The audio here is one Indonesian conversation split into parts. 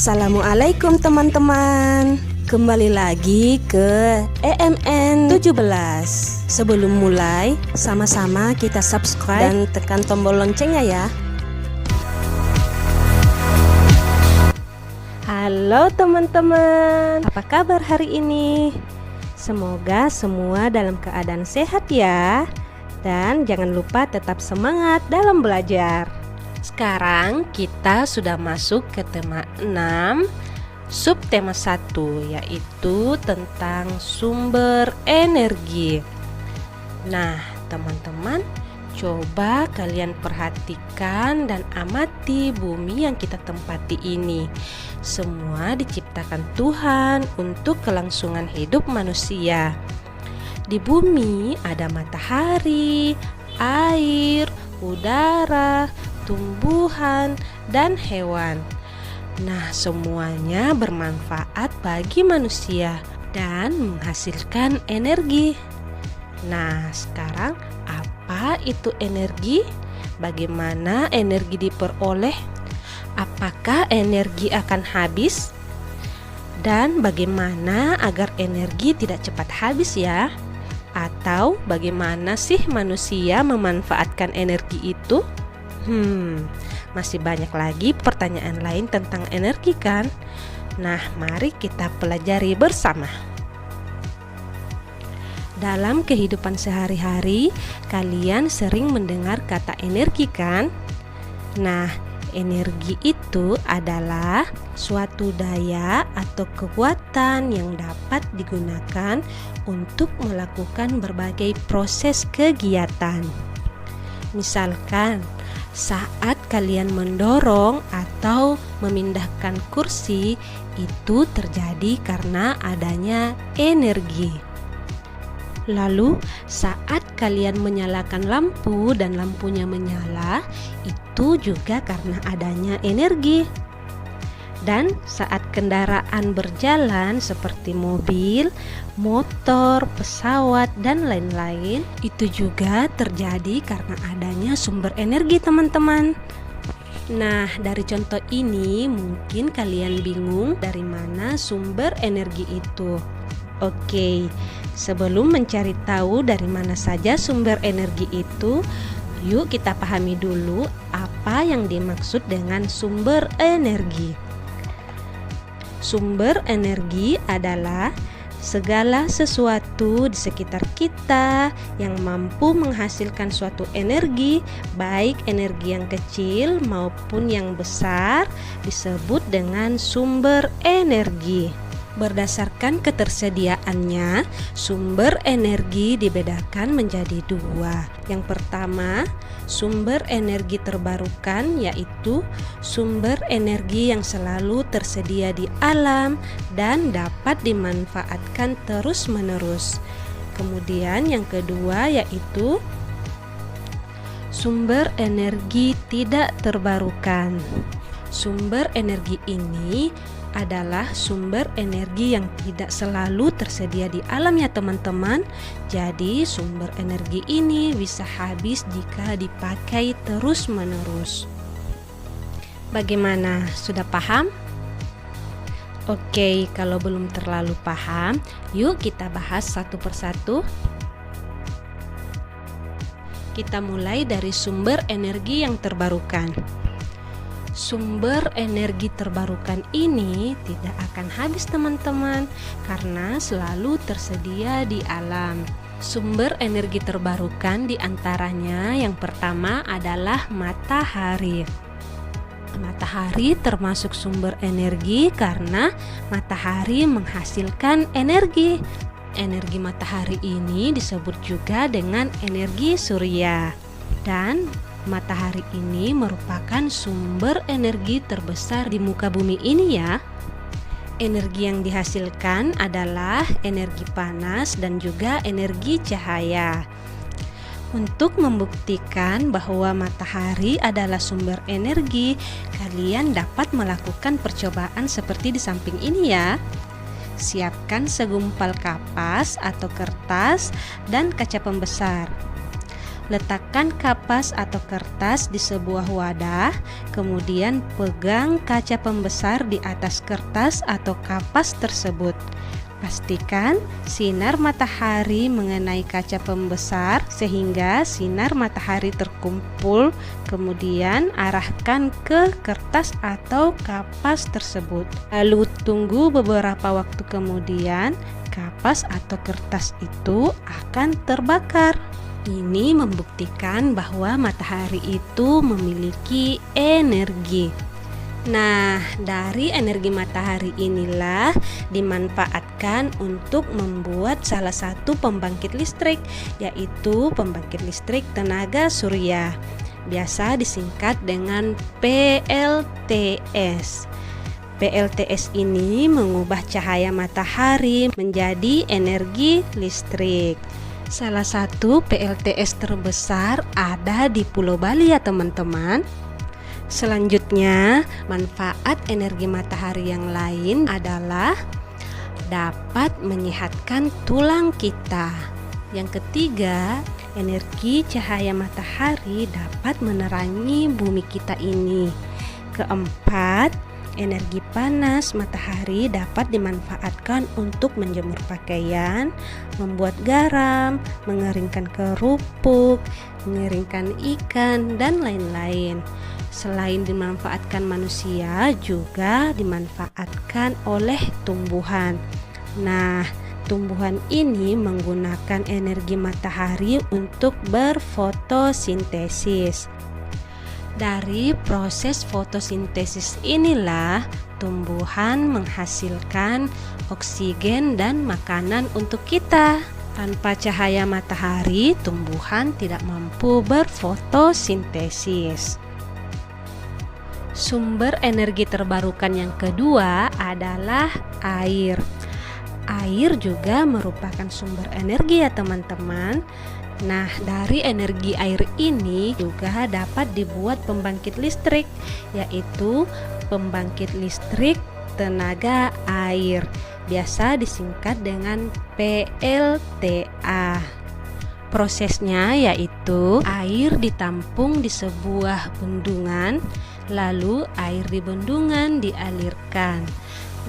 Assalamualaikum teman-teman. Kembali lagi ke EMN 17. Sebelum mulai, sama-sama kita subscribe dan tekan tombol loncengnya ya. Halo teman-teman, apa kabar hari ini? Semoga semua dalam keadaan sehat ya. Dan jangan lupa tetap semangat dalam belajar. Sekarang kita sudah masuk ke tema 6, subtema 1, yaitu tentang sumber energi. Nah, teman-teman, coba kalian perhatikan dan amati bumi yang kita tempati ini. Semua diciptakan Tuhan untuk kelangsungan hidup manusia. Di bumi ada matahari, air, udara, tumbuhan, dan hewan. Nah, semuanya bermanfaat bagi manusia dan menghasilkan energi. Nah, sekarang apa itu energi? Bagaimana energi diperoleh? Apakah energi akan habis? Dan bagaimana agar energi tidak cepat habis ya? Atau bagaimana sih manusia memanfaatkan energi itu? Masih banyak lagi pertanyaan lain tentang energi kan? Nah, mari kita pelajari bersama. Dalam kehidupan sehari-hari, kalian sering mendengar kata energi kan? Nah, energi itu adalah suatu daya atau kekuatan yang dapat digunakan untuk melakukan berbagai proses kegiatan. Misalkan, saat kalian mendorong atau memindahkan kursi, itu terjadi karena adanya energi. Lalu, saat kalian menyalakan lampu dan lampunya menyala, itu juga karena adanya energi. Dan saat kendaraan berjalan seperti mobil, motor, pesawat, dan lain-lain, itu juga terjadi karena adanya sumber energi, teman-teman. Nah, dari contoh ini mungkin kalian bingung dari mana sumber energi itu. Oke, sebelum mencari tahu dari mana saja sumber energi itu, yuk kita pahami dulu apa yang dimaksud dengan sumber energi. Sumber energi adalah segala sesuatu di sekitar kita yang mampu menghasilkan suatu energi, baik energi yang kecil maupun yang besar, disebut dengan sumber energi. Berdasarkan ketersediaannya, sumber energi dibedakan menjadi dua. Yang pertama, sumber energi terbarukan, yaitu sumber energi yang selalu tersedia di alam dan dapat dimanfaatkan terus-menerus. Kemudian yang kedua yaitu sumber energi tidak terbarukan. Sumber energi ini adalah sumber energi yang tidak selalu tersedia di alam ya teman-teman. Jadi sumber energi ini bisa habis jika dipakai terus-menerus. Bagaimana? Sudah paham? Oke, kalau belum terlalu paham, yuk kita bahas satu persatu. Kita mulai dari sumber energi yang terbarukan. Sumber energi terbarukan ini tidak akan habis teman-teman karena selalu tersedia di alam. Sumber energi terbarukan diantaranya yang pertama adalah matahari. Matahari termasuk sumber energi karena matahari menghasilkan energi. Energi matahari ini disebut juga dengan energi surya. Dan matahari ini merupakan sumber energi terbesar di muka bumi ini ya. Energi yang dihasilkan adalah energi panas dan juga energi cahaya. Untuk membuktikan bahwa matahari adalah sumber energi, kalian dapat melakukan percobaan seperti di samping ini ya. Siapkan segumpal kapas atau kertas dan kaca pembesar. letakkan kapas atau kertas di sebuah wadah, kemudian pegang kaca pembesar di atas kertas atau kapas tersebut. Pastikan sinar matahari mengenai kaca pembesar sehingga sinar matahari terkumpul, kemudian arahkan ke kertas atau kapas tersebut. Lalu tunggu beberapa waktu kemudian, kapas atau kertas itu akan terbakar. Ini membuktikan bahwa matahari itu memiliki energi. Nah, dari energi matahari inilah dimanfaatkan untuk membuat salah satu pembangkit listrik, yaitu pembangkit listrik tenaga surya. Biasa disingkat dengan PLTS. PLTS ini mengubah cahaya matahari menjadi energi listrik. Salah satu PLTS terbesar ada di Pulau Bali ya teman-teman. Selanjutnya, manfaat energi matahari yang lain adalah dapat menyehatkan tulang kita. Yang ketiga, energi cahaya matahari dapat menerangi bumi kita ini. Keempat, energi panas matahari dapat dimanfaatkan untuk menjemur pakaian, membuat garam, mengeringkan kerupuk, mengeringkan ikan, dan lain-lain. Selain dimanfaatkan manusia, juga dimanfaatkan oleh tumbuhan. Nah, tumbuhan ini menggunakan energi matahari untuk berfotosintesis. Dari proses fotosintesis inilah tumbuhan menghasilkan oksigen dan makanan untuk kita. Tanpa cahaya matahari, tumbuhan tidak mampu berfotosintesis. Sumber energi terbarukan yang kedua adalah air. Air juga merupakan sumber energi ya teman-teman. Nah, dari energi air ini juga dapat dibuat pembangkit listrik, yaitu pembangkit listrik tenaga air. Biasa disingkat dengan PLTA. Prosesnya yaitu air ditampung di sebuah bendungan, lalu air di bendungan dialirkan.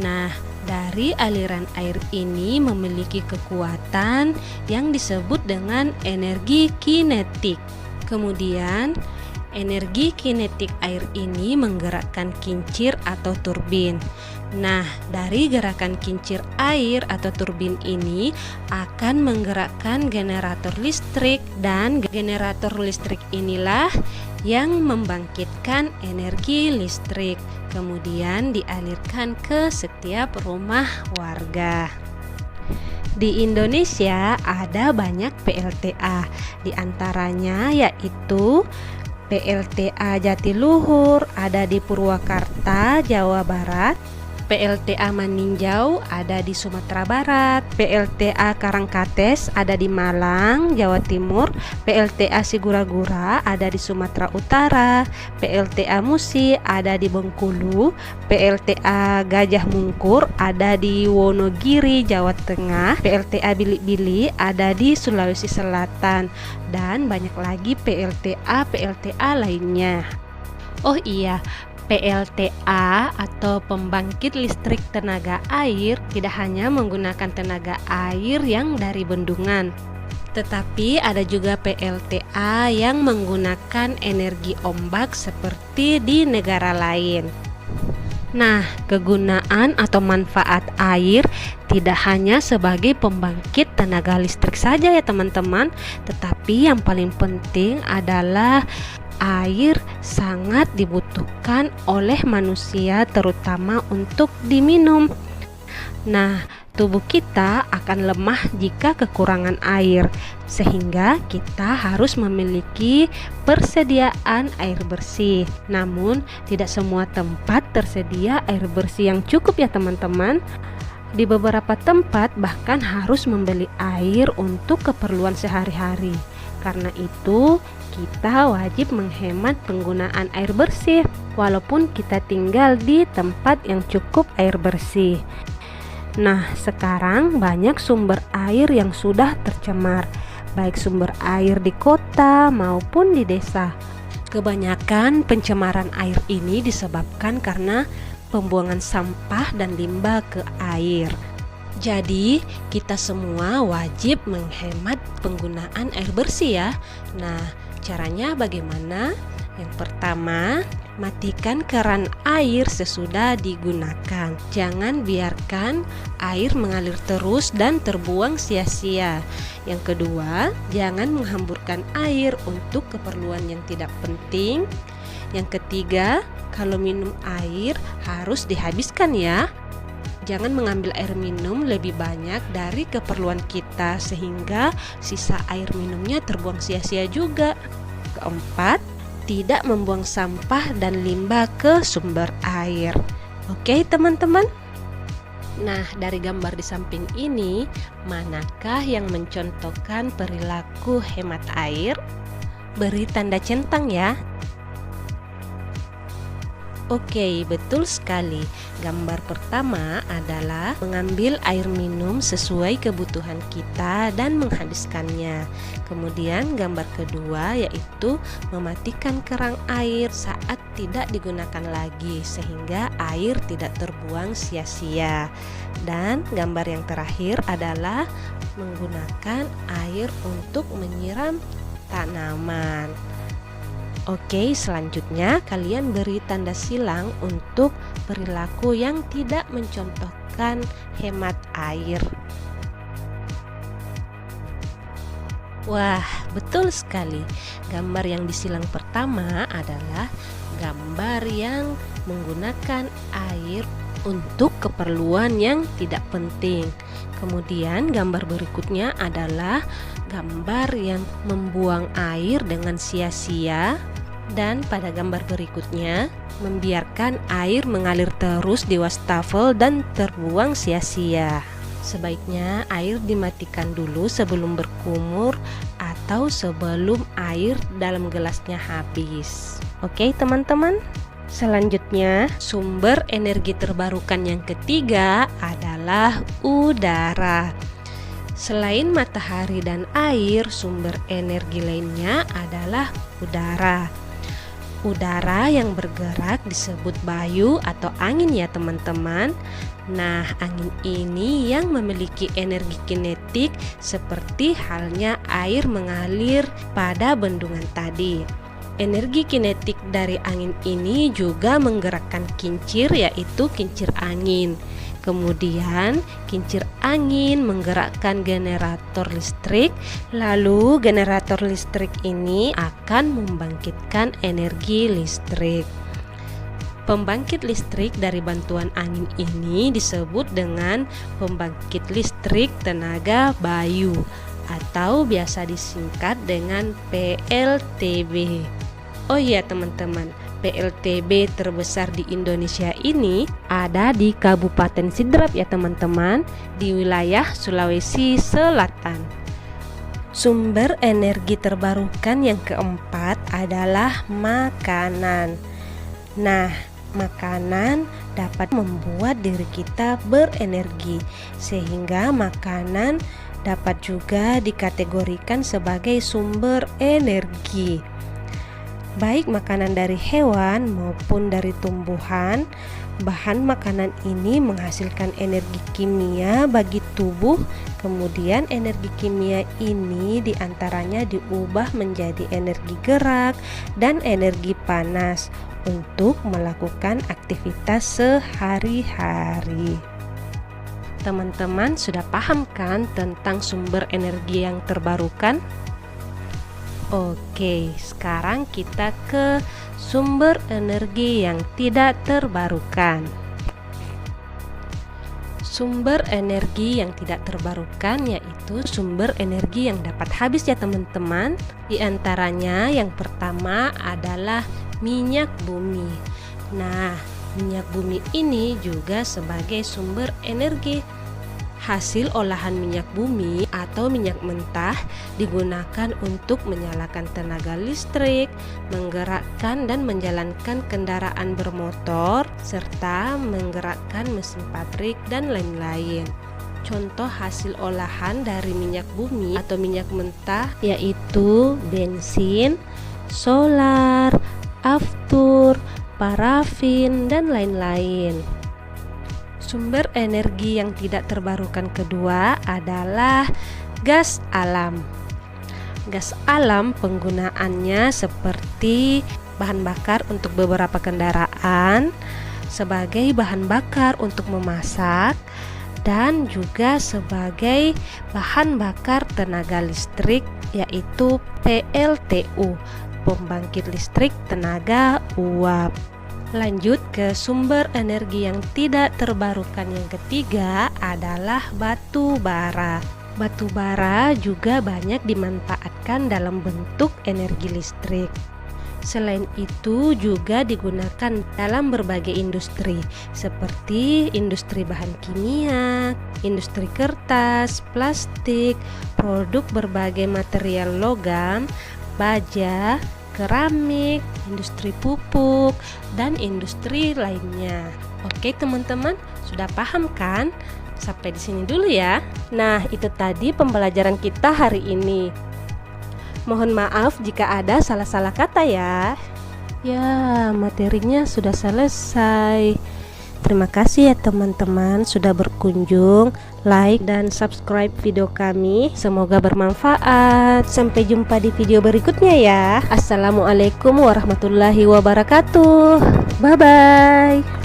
Nah, dari aliran air ini memiliki kekuatan yang disebut dengan energi kinetik. Kemudian, energi kinetik air ini menggerakkan kincir atau turbin. Nah, dari gerakan kincir air atau turbin ini akan menggerakkan generator listrik, dan generator listrik inilah yang membangkitkan energi listrik, kemudian dialirkan ke setiap rumah warga. Di Indonesia ada banyak PLTA, di antaranya yaitu PLTA Jatiluhur ada di Purwakarta, Jawa Barat, PLTA Maninjau ada di Sumatera Barat, PLTA Karangkates ada di Malang, Jawa Timur, PLTA Sigura-gura ada di Sumatera Utara, PLTA Musi ada di Bengkulu, PLTA Gajah Mungkur ada di Wonogiri, Jawa Tengah, PLTA Bilik-Bilik ada di Sulawesi Selatan, dan banyak lagi PLTA lainnya. Oh iya, PLTA atau pembangkit listrik tenaga air tidak hanya menggunakan tenaga air yang dari bendungan, tetapi ada juga PLTA yang menggunakan energi ombak seperti di negara lain. Nah, kegunaan atau manfaat air tidak hanya sebagai pembangkit tenaga listrik saja ya teman-teman, tetapi yang paling penting adalah air sangat dibutuhkan oleh manusia, terutama untuk diminum. Nah, tubuh kita akan lemah jika kekurangan air, sehingga kita harus memiliki persediaan air bersih. Namun, tidak semua tempat tersedia air bersih yang cukup ya teman-teman. Di beberapa tempat bahkan harus membeli air untuk keperluan sehari-hari. Karena itu, kita wajib menghemat penggunaan air bersih walaupun kita tinggal di tempat yang cukup air bersih. Nah, sekarang banyak sumber air yang sudah tercemar. baik sumber air di kota maupun di desa. Kebanyakan pencemaran air ini disebabkan karena pembuangan sampah dan limbah ke air. Jadi, kita semua wajib menghemat penggunaan air bersih ya. Nah, caranya bagaimana? Yang pertama, matikan keran air sesudah digunakan. Jangan biarkan air mengalir terus dan terbuang sia-sia. Yang kedua, jangan menghamburkan air untuk keperluan yang tidak penting. Yang ketiga, kalau minum air harus dihabiskan ya. Jangan mengambil air minum lebih banyak dari keperluan kita sehingga sisa air minumnya terbuang sia-sia juga. Keempat, tidak membuang sampah dan limbah ke sumber air. Oke, teman-teman. Nah, dari gambar di samping ini, manakah yang mencontohkan perilaku hemat air? Beri tanda centang ya. Oke, betul sekali. Gambar pertama adalah mengambil air minum sesuai kebutuhan kita dan menghabiskannya. Kemudian gambar kedua yaitu mematikan keran air saat tidak digunakan lagi sehingga air tidak terbuang sia-sia. Dan gambar yang terakhir adalah menggunakan air untuk menyiram tanaman. Oke, selanjutnya kalian beri tanda silang untuk perilaku yang tidak mencontohkan hemat air. Wah, betul sekali. Gambar yang disilang pertama adalah gambar yang menggunakan air untuk keperluan yang tidak penting. Kemudian gambar berikutnya adalah gambar yang membuang air dengan sia-sia. Dan pada gambar berikutnya, membiarkan air mengalir terus di wastafel dan terbuang sia-sia. Sebaiknya air dimatikan dulu sebelum berkumur atau sebelum air dalam gelasnya habis. Oke, teman-teman. Selanjutnya, sumber energi terbarukan yang ketiga adalah udara. Selain matahari dan air, sumber energi lainnya adalah udara. Udara yang bergerak disebut bayu atau angin ya teman-teman. Nah, angin ini yang memiliki energi kinetik seperti halnya air mengalir pada bendungan tadi. Energi kinetik dari angin ini juga menggerakkan kincir yaitu kincir angin. Kemudian kincir angin menggerakkan generator listrik, lalu generator listrik ini akan membangkitkan energi listrik. Pembangkit listrik dari bantuan angin ini disebut dengan pembangkit listrik tenaga bayu atau biasa disingkat dengan PLTB. Oh iya teman-teman, PLTB terbesar di Indonesia ini ada di Kabupaten Sidrap ya teman-teman, di wilayah Sulawesi Selatan. Sumber energi terbarukan yang keempat adalah makanan. Nah, makanan dapat membuat diri kita berenergi, sehingga makanan dapat juga dikategorikan sebagai sumber energi. Baik makanan dari hewan maupun dari tumbuhan, bahan makanan ini menghasilkan energi kimia bagi tubuh. Kemudian energi kimia ini diantaranya diubah menjadi energi gerak dan energi panas untuk melakukan aktivitas sehari-hari. Teman-teman sudah paham kan tentang sumber energi yang terbarukan? Oke, sekarang kita ke sumber energi yang tidak terbarukan. Sumber energi yang tidak terbarukan yaitu sumber energi yang dapat habis ya teman-teman. Di antaranya yang pertama adalah minyak bumi. Nah, minyak bumi ini juga sebagai sumber energi. Hasil olahan minyak bumi atau minyak mentah digunakan untuk menyalakan tenaga listrik, menggerakkan dan menjalankan kendaraan bermotor, serta menggerakkan mesin pabrik dan lain-lain. Contoh hasil olahan dari minyak bumi atau minyak mentah yaitu bensin, solar, aftur, parafin, dan lain-lain. Sumber energi yang tidak terbarukan kedua adalah gas alam. Gas alam penggunaannya seperti bahan bakar untuk beberapa kendaraan, sebagai bahan bakar untuk memasak, dan juga sebagai bahan bakar tenaga listrik yaitu PLTU, pembangkit listrik tenaga uap. Lanjut ke sumber energi yang tidak terbarukan yang ketiga adalah batu bara. Batu bara juga banyak dimanfaatkan dalam bentuk energi listrik. Selain itu juga digunakan dalam berbagai industri seperti industri bahan kimia, industri kertas, plastik, produk berbagai material logam, baja, keramik, industri pupuk, dan industri lainnya. Oke teman-teman, sudah paham kan? Sampai di sini dulu ya. Nah, itu tadi pembelajaran kita hari ini. Mohon maaf jika ada salah-salah kata ya. Ya, materinya sudah selesai. Terima kasih ya teman-teman sudah berkunjung, like dan subscribe video kami. Semoga bermanfaat. Sampai jumpa di video berikutnya ya. Assalamualaikum warahmatullahi wabarakatuh. Bye bye.